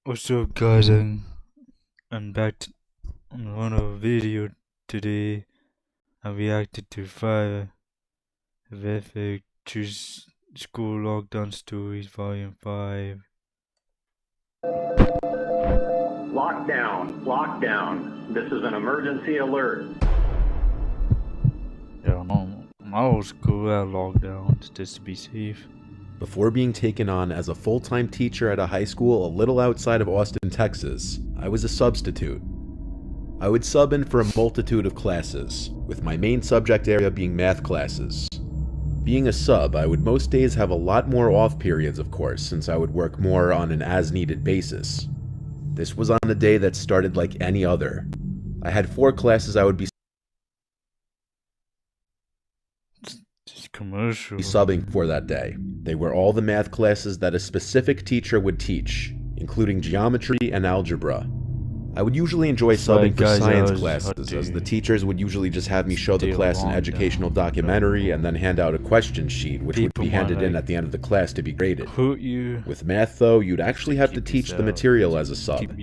What's up, guys? I'm back on another video today. I reacted to 5 horrific school lockdown stories, volume 5. Lockdown, lockdown. This is an emergency alert. Yeah, my old school had lockdowns just to be safe. Before being taken on as a full-time teacher at a high school a little outside of Austin, Texas, I was a substitute. I would sub in for a multitude of classes, with my main subject area being math classes. Being a sub, I would most days have a lot more off periods, of course, since I would work more on an as-needed basis. This was on a day that started like any other. I had 4 classes I would be subbing for that day. They were all the math classes that a specific teacher would teach, including geometry and algebra. I would usually enjoy subbing for science classes, as the teachers would usually just have me show the class an educational documentary and then hand out a question sheet, which would be handed in at the end of the class to be graded. With math, though, you'd actually have to teach the material as a sub.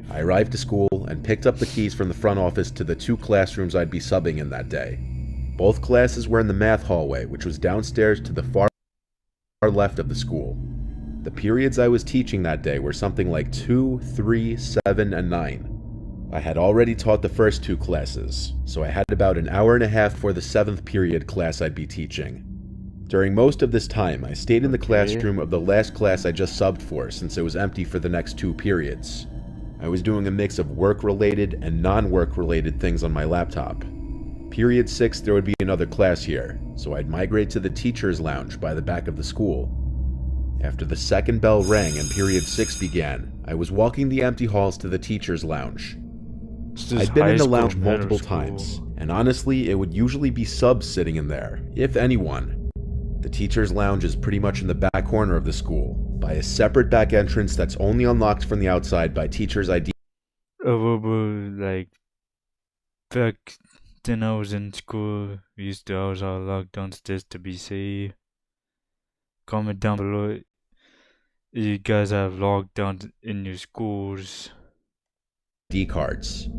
I arrived to school and picked up the keys from the front office to the 2 classrooms I'd be subbing in that day. Both classes were in the math hallway, which was downstairs to the far left of the school. The periods I was teaching that day were something like 2, 3, 7, and 9. I had already taught the first 2 classes, so I had about an hour and a half for the 7th period class I'd be teaching. During most of this time, I stayed in the classroom of the last class I just subbed for, since it was empty for the next 2 periods. I was doing a mix of work-related and non-work-related things on my laptop. Period 6, there would be another class here, so I'd migrate to the teacher's lounge by the back of the school. After the second bell rang and period 6 began, I was walking the empty halls to the teacher's lounge. I'd been in the lounge multiple times, and honestly, it would usually be subs sitting in there, if anyone. The teacher's lounge is pretty much in the back corner of the school, by a separate back entrance that's only unlocked from the outside by teacher's ID. Like, back then I was in school, we used to always have lockdowns just to be safe. Comment down below if you guys have lockdowns in your schools. ID cards.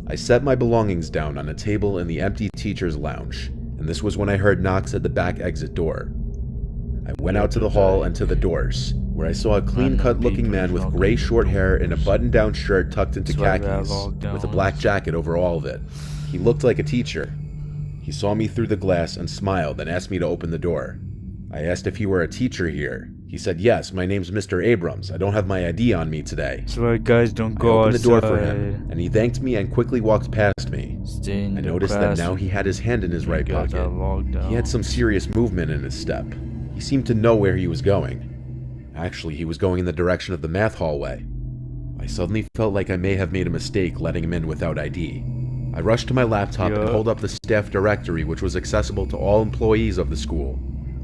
I set my belongings down on a table in the empty teacher's lounge, and this was when I heard knocks at the back exit door. I went out to the hall and to the doors, where I saw a clean-cut looking man with gray short hair and a button-down shirt tucked into khakis, with a black jacket over all of it. He looked like a teacher. He saw me through the glass and smiled and asked me to open the door. I asked if he were a teacher here. He said, "Yes, my name's Mr. Abrams. I don't have my ID on me today." So guys, don't go I opened outside. the door for him, and he thanked me and quickly walked past me. I noticed that now he had his hand in his right pocket. He had some serious movement in his step. He seemed to know where he was going. Actually, he was going in the direction of the math hallway. I suddenly felt like I may have made a mistake letting him in without ID. I rushed to my laptop and pulled up the staff directory, which was accessible to all employees of the school.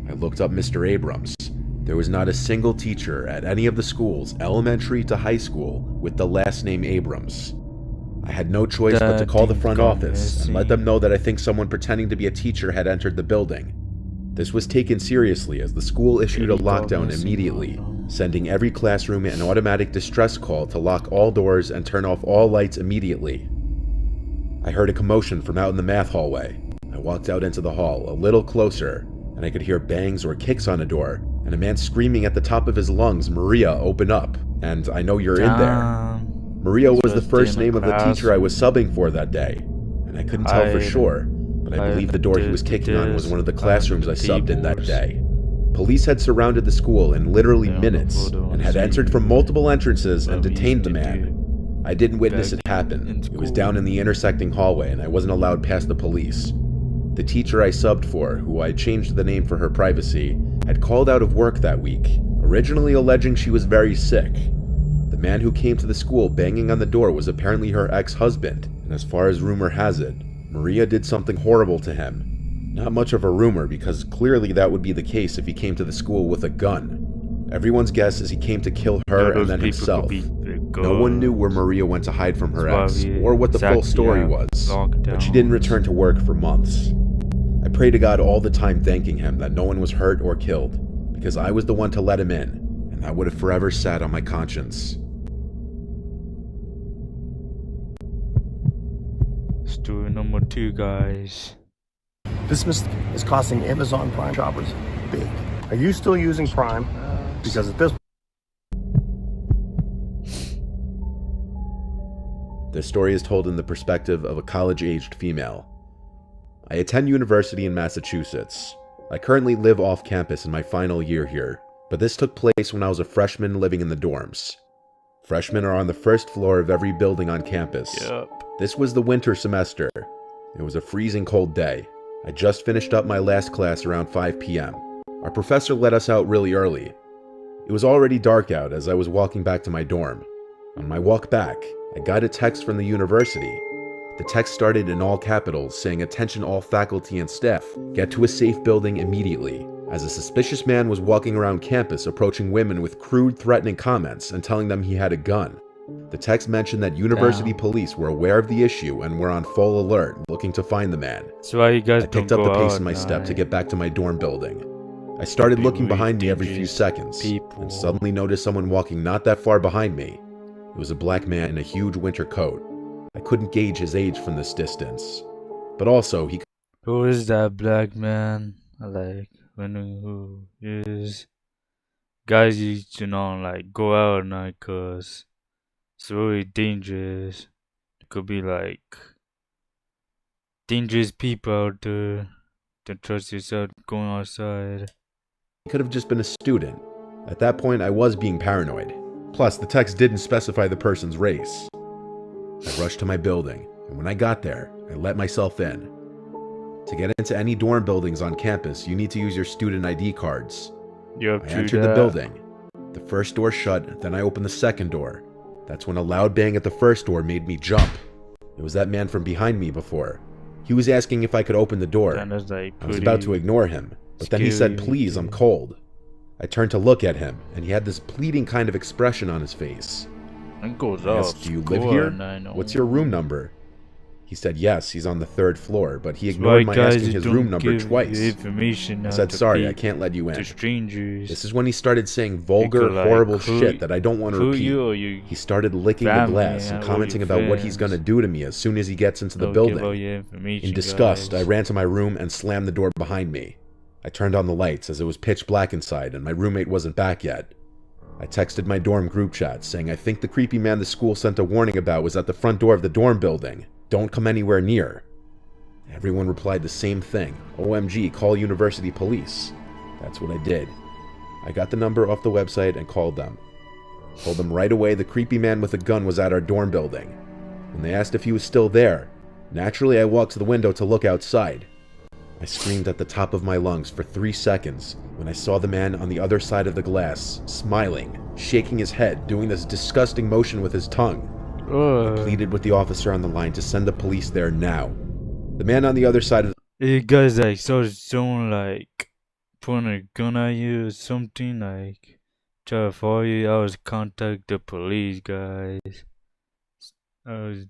I looked up Mr. Abrams. There was not a single teacher at any of the schools, elementary to high school, with the last name Abrams. I had no choice but to call the front office and let them know that I think someone pretending to be a teacher had entered the building. This was taken seriously as the school issued a lockdown immediately, sending every classroom an automatic distress call to lock all doors and turn off all lights immediately. I heard a commotion from out in the math hallway. I walked out into the hall, a little closer, and I could hear bangs or kicks on a door, and a man screaming at the top of his lungs, "Maria, open up," and "I know you're in there." Maria was the first name of the teacher I was subbing for that day, and I couldn't tell for sure, but I believe the door he was kicking on was one of the classrooms I subbed in that day. Police had surrounded the school in literally minutes, and had entered from multiple entrances and detained the man. I didn't witness it happen. It was down in the intersecting hallway, and I wasn't allowed past the police. The teacher I subbed for, who I changed the name for her privacy, had called out of work that week, originally alleging she was very sick. The man who came to the school banging on the door was apparently her ex-husband, and as far as rumor has it, Maria did something horrible to him. Not much of a rumor, because clearly that would be the case if he came to the school with a gun. Everyone's guess is he came to kill her and then himself. No one knew where Maria went to hide from her ex, or what the full story was, but she didn't return to work for months. I pray to God all the time thanking him that no one was hurt or killed, because I was the one to let him in, and that would have forever sat on my conscience. Story number 2, guys. This mistake is costing Amazon Prime shoppers big. Are you still using Prime? Because at this This story is told in the perspective of a college-aged female. I attend university in Massachusetts. I currently live off campus in my final year here, but this took place when I was a freshman living in the dorms. Freshmen are on the first floor of every building on campus. Yep. This was the winter semester. It was a freezing cold day. I just finished up my last class around 5 p.m. Our professor let us out really early. It was already dark out as I was walking back to my dorm. On my walk back, I got a text from the university. The text started in all capitals saying, "Attention all faculty and staff, get to a safe building immediately," as a suspicious man was walking around campus approaching women with crude, threatening comments and telling them he had a gun. The text mentioned that university police were aware of the issue and were on full alert, looking to find the man. So why you guys I picked up the pace in my step to get back to my dorm building. I started looking behind me every few seconds, and suddenly noticed someone walking not that far behind me. It was a black man in a huge winter coat. I couldn't gauge his age from this distance, but also he... Who is that black man? I like wondering who is. Guys used to not like go out at night cause it's really dangerous. It could be like dangerous people out there. Don't trust yourself going outside. could have just been a student. At that point, I was being paranoid. Plus, the text didn't specify the person's race. I rushed to my building, and when I got there, I let myself in. To get into any dorm buildings on campus, you need to use your student ID cards. Yep, I entered the building. The first door shut, then I opened the second door. That's when a loud bang at the first door made me jump. It was that man from behind me before. He was asking if I could open the door. Like I was about to ignore him, but then he said, "Please, I'm cold." I turned to look at him, and he had this pleading kind of expression on his face. I asked, "Do you live here? What's your room number?" He said yes, he's on the 3rd floor, but he ignored my asking his room number twice. I said, "Sorry, I can't let you in." This is when he started saying vulgar, horrible shit that I don't want to repeat. He started licking the glass and commenting about what he's gonna do to me as soon as he gets into the building. In disgust, I ran to my room and slammed the door behind me. I turned on the lights as it was pitch black inside and my roommate wasn't back yet. I texted my dorm group chat saying I think the creepy man the school sent a warning about was at the front door of the dorm building. Don't come anywhere near. Everyone replied the same thing. OMG, call university police. That's what I did. I got the number off the website and called them. Told them right away the creepy man with a gun was at our dorm building. When they asked if he was still there, naturally I walked to the window to look outside. I screamed at the top of my lungs for 3 seconds when I saw the man on the other side of the glass, smiling, shaking his head, doing this disgusting motion with his tongue. I pleaded with the officer on the line to send the police there now. The man on the other side of the... You guys like saw someone like putting a gun at you or something, like try to follow you. I was contact the police, guys. I was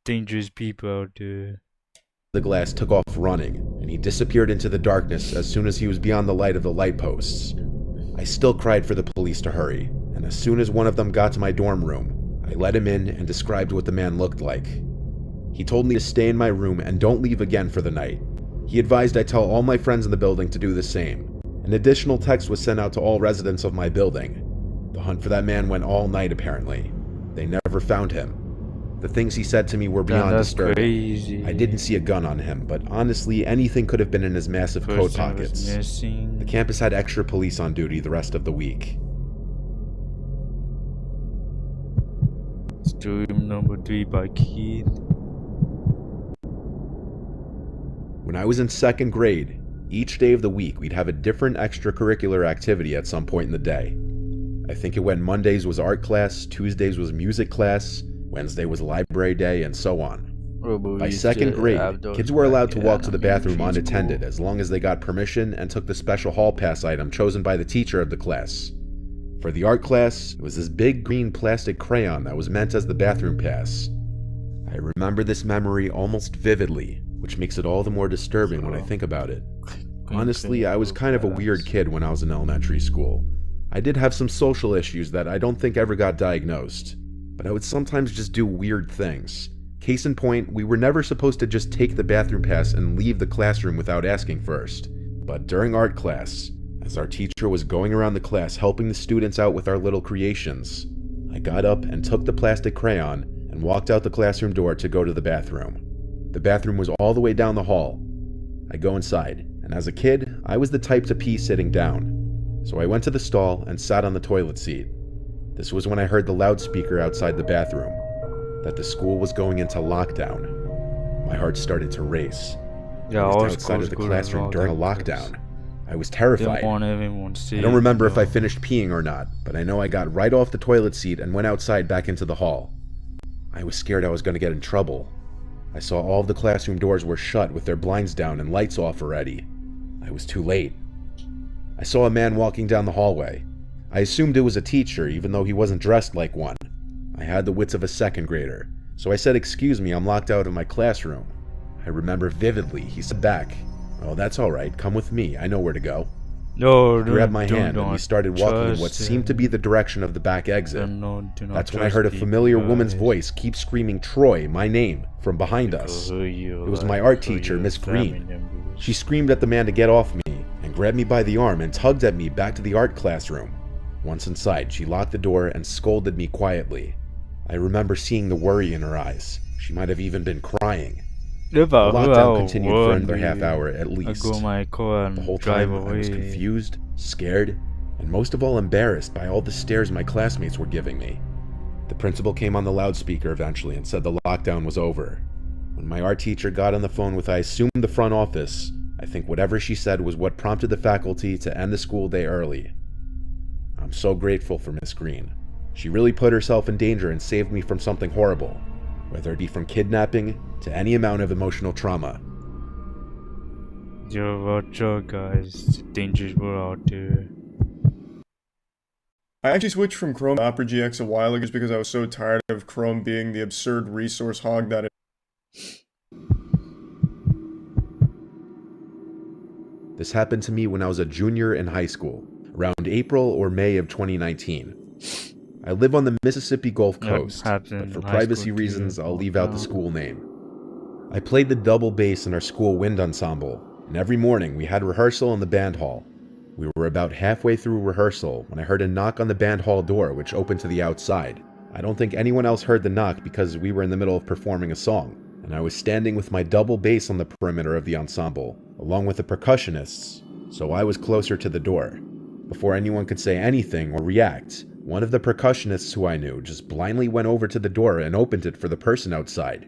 dangerous people out there. The glass took off running, and he disappeared into the darkness as soon as he was beyond the light of the light posts. I still cried for the police to hurry, and as soon as one of them got to my dorm room, I let him in and described what the man looked like. He told me to stay in my room and don't leave again for the night. He advised I tell all my friends in the building to do the same. An additional text was sent out to all residents of my building. The hunt for that man went all night apparently. They never found him. The things he said to me were beyond disturbing. Crazy. I didn't see a gun on him, but honestly, anything could have been in his massive coat pockets. The campus had extra police on duty the rest of the week. Story number 3 by Keith. When I was in 2nd grade, each day of the week we'd have a different extracurricular activity at some point in the day. I think it went Mondays was art class, Tuesdays was music class, Wednesday was library day, and so on. By 2nd grade, kids were allowed to walk to the bathroom unattended as long as they got permission and took the special hall pass item chosen by the teacher of the class. For the art class, it was this big green plastic crayon that was meant as the bathroom pass. I remember this memory almost vividly, which makes it all the more disturbing when I think about it. Honestly, I was kind of a weird kid when I was in elementary school. I did have some social issues that I don't think ever got diagnosed, but I would sometimes just do weird things. Case in point, we were never supposed to just take the bathroom pass and leave the classroom without asking first. But during art class, as our teacher was going around the class helping the students out with our little creations, I got up and took the plastic crayon and walked out the classroom door to go to the bathroom. The bathroom was all the way down the hall. I go inside, and as a kid, I was the type to pee sitting down. So I went to the stall and sat on the toilet seat. This was when I heard the loudspeaker outside the bathroom, that the school was going into lockdown. My heart started to race. Yeah, I was outside of the classroom during a lockdown. I was terrified. I don't remember if I finished peeing or not, but I know I got right off the toilet seat and went outside back into the hall. I was scared I was going to get in trouble. I saw all of the classroom doors were shut with their blinds down and lights off already. I was too late. I saw a man walking down the hallway. I assumed it was a teacher, even though he wasn't dressed like one. I had the wits of a second grader, so I said, "Excuse me, I'm locked out of my classroom." I remember vividly, he said back, "Oh, that's alright, come with me, I know where to go." No, He grabbed my hand and we started walking in what seemed to be the direction of the back exit. That's when I heard a familiar woman's voice keep screaming "Troy," my name, from behind us. It was my art teacher, Miss Green. She screamed at the man to get off me and grabbed me by the arm and tugged at me back to the art classroom. Once inside, she locked the door and scolded me quietly. I remember seeing the worry in her eyes. She might have even been crying. The lockdown continued for another half hour at least. The whole time I was confused, scared, and most of all embarrassed by all the stares my classmates were giving me. The principal came on the loudspeaker eventually and said the lockdown was over. When my art teacher got on the phone with, I assume, the front office, I think whatever she said was what prompted the faculty to end the school day early. I'm so grateful for Miss Green. She really put herself in danger and saved me from something horrible, whether it be from kidnapping to any amount of emotional trauma. Yo, watch out guys, dangerous world out there. I actually switched from Chrome to Opera GX a while ago just because I was so tired of Chrome being the absurd resource hog that it This happened to me when I was a junior in high school, around April or May of 2019. I live on the Mississippi Gulf Coast, but for privacy reasons, I'll leave out the school name. I played the double bass in our school wind ensemble, and every morning we had rehearsal in the band hall. We were about halfway through rehearsal when I heard a knock on the band hall door, which opened to the outside. I don't think anyone else heard the knock because we were in the middle of performing a song, and I was standing with my double bass on the perimeter of the ensemble, along with the percussionists, so I was closer to the door. Before anyone could say anything or react, one of the percussionists who I knew just blindly went over to the door and opened it for the person outside.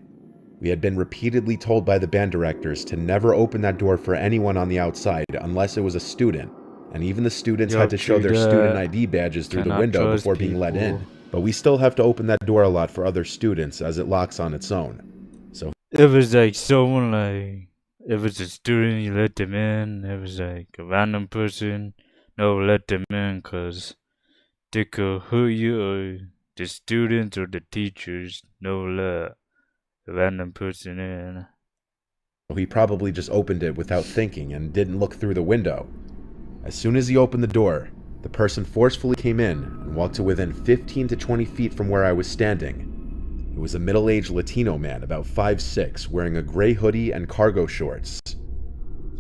We had been repeatedly told by the band directors to never open that door for anyone on the outside unless it was a student, and even the students had to show their student ID badges through the window before being let in. But we still have to open that door a lot for other students as it locks on its own. So it was like someone like, if it's a student, you let them in. If it's like a random person, no, let them in, cause they could hurt you, or the students or the teachers, no, let a random person in. he probably just opened it without thinking and didn't look through the window. As soon as he opened the door, the person forcefully came in and walked to within 15 to 20 feet from where I was standing. It was a middle-aged Latino man, about 5'6", wearing a gray hoodie and cargo shorts.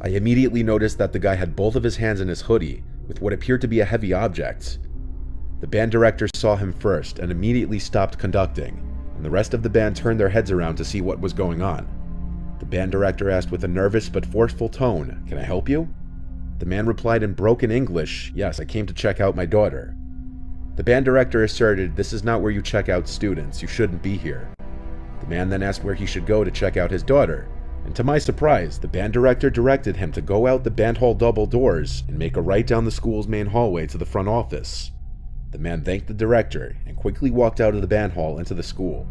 I immediately noticed that the guy had both of his hands in his hoodie, with what appeared to be a heavy object. The band director saw him first and immediately stopped conducting, and the rest of the band turned their heads around to see what was going on. The band director asked with a nervous but forceful tone, "Can I help you?" The man replied in broken English, "Yes, I came to check out my daughter." The band director asserted, "This is not where you check out students, you shouldn't be here." The man then asked where he should go to check out his daughter, and to my surprise, the band director directed him to go out the band hall double doors and make a right down the school's main hallway to the front office. The man thanked the director and quickly walked out of the band hall into the school.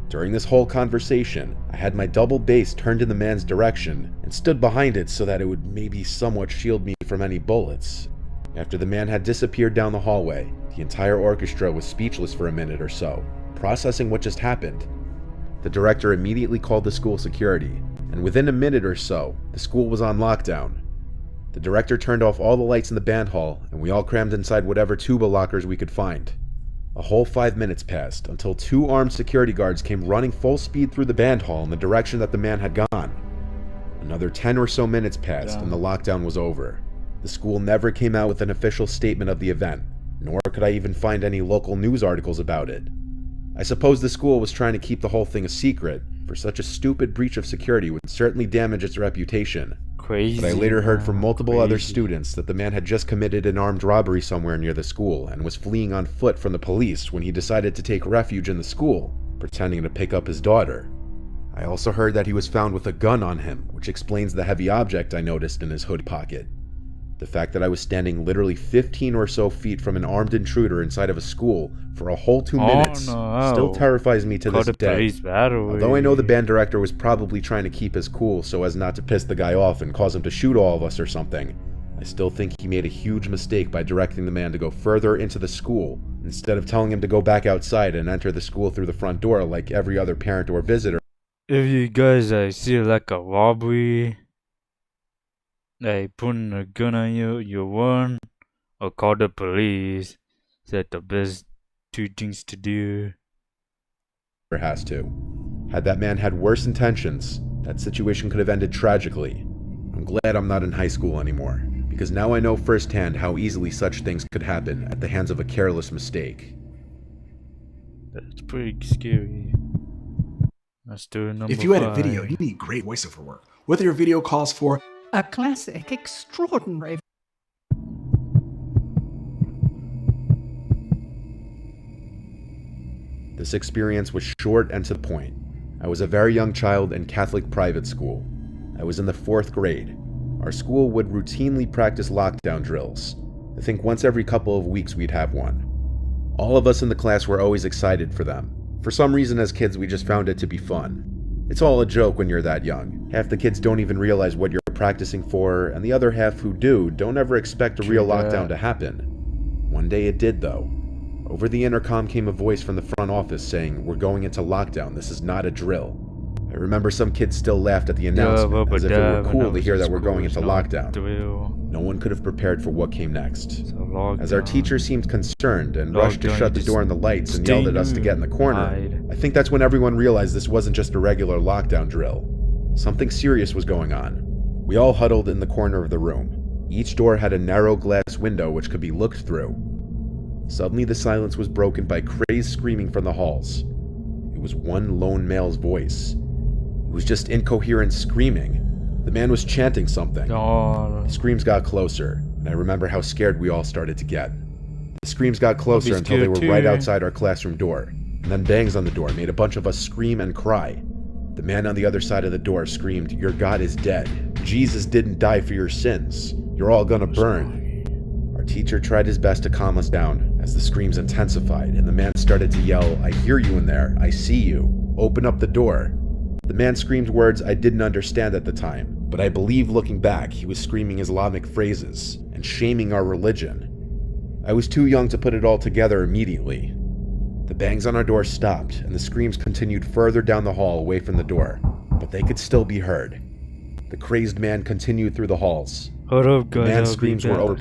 During this whole conversation, I had my double bass turned in the man's direction and stood behind it so that it would maybe somewhat shield me from any bullets. After the man had disappeared down the hallway, the entire orchestra was speechless for a minute or so, processing what just happened. The director immediately called the school security, and within a minute or so, the school was on lockdown. The director turned off all the lights in the band hall, and we all crammed inside whatever tuba lockers we could find. A whole 5 minutes passed until 2 armed security guards came running full speed through the band hall in the direction that the man had gone. Another 10 or so minutes passed and the lockdown was over. The school never came out with an official statement of the event, nor could I even find any local news articles about it. I suppose the school was trying to keep the whole thing a secret, for such a stupid breach of security would certainly damage its reputation. Crazy. But I later heard from multiple other students that the man had just committed an armed robbery somewhere near the school and was fleeing on foot from the police when he decided to take refuge in the school, pretending to pick up his daughter. I also heard that he was found with a gun on him, which explains the heavy object I noticed in his hood pocket. The fact that I was standing literally 15 or so feet from an armed intruder inside of a school for a whole 2 minutes still terrifies me to this day. Although I know the band director was probably trying to keep his cool so as not to piss the guy off and cause him to shoot all of us or something, I still think he made a huge mistake by directing the man to go further into the school instead of telling him to go back outside and enter the school through the front door like every other parent or visitor. If you guys see like a robbery, like putting a gun on you, you run or call the police. That's the best 2 things to do. Has to. Had that man had worse intentions, that situation could have ended tragically. I'm glad I'm not in high school anymore, because now I know firsthand how easily such things could happen at the hands of a careless mistake. That's pretty scary. Let's do number 5. If you edit video, you need great voiceover work. Whether your video calls for a classic, extraordinary. This experience was short and to the point. I was a very young child in Catholic private school. I was in the 4th grade. Our school would routinely practice lockdown drills. I think once every couple of weeks we'd have one. All of us in the class were always excited for them. For some reason as kids we just found it to be fun. It's all a joke when you're that young. Half the kids don't even realize what you're practicing for, and the other half who do don't ever expect a real lockdown to happen. One day it did though. Over the intercom came a voice from the front office saying, "We're going into lockdown, this is not a drill." I remember some kids still laughed at the announcement, as if it were cool to hear that we're going into lockdown. No one could have prepared for what came next. As our teacher seemed concerned and rushed to shut the door on the lights and yelled at us to get in the corner, I think that's when everyone realized this wasn't just a regular lockdown drill. Something serious was going on. We all huddled in the corner of the room. Each door had a narrow glass window which could be looked through. Suddenly the silence was broken by crazed screaming from the halls. It was one lone male's voice. It was just incoherent screaming. The man was chanting something. The screams got closer, and I remember how scared we all started to get. The screams got closer until they were right outside our classroom door, and then bangs on the door made a bunch of us scream and cry. The man on the other side of the door screamed, "Your God is dead. Jesus didn't die for your sins. You're all gonna burn." Our teacher tried his best to calm us down as the screams intensified, and the man started to yell, "I hear you in there. I see you. Open up the door." The man screamed words I didn't understand at the time, but I believe looking back he was screaming Islamic phrases and shaming our religion. I was too young to put it all together immediately. The bangs on our door stopped, and the screams continued further down the hall away from the door, but they could still be heard. The crazed man continued through the halls. Hold up, guys. The man's screams were over.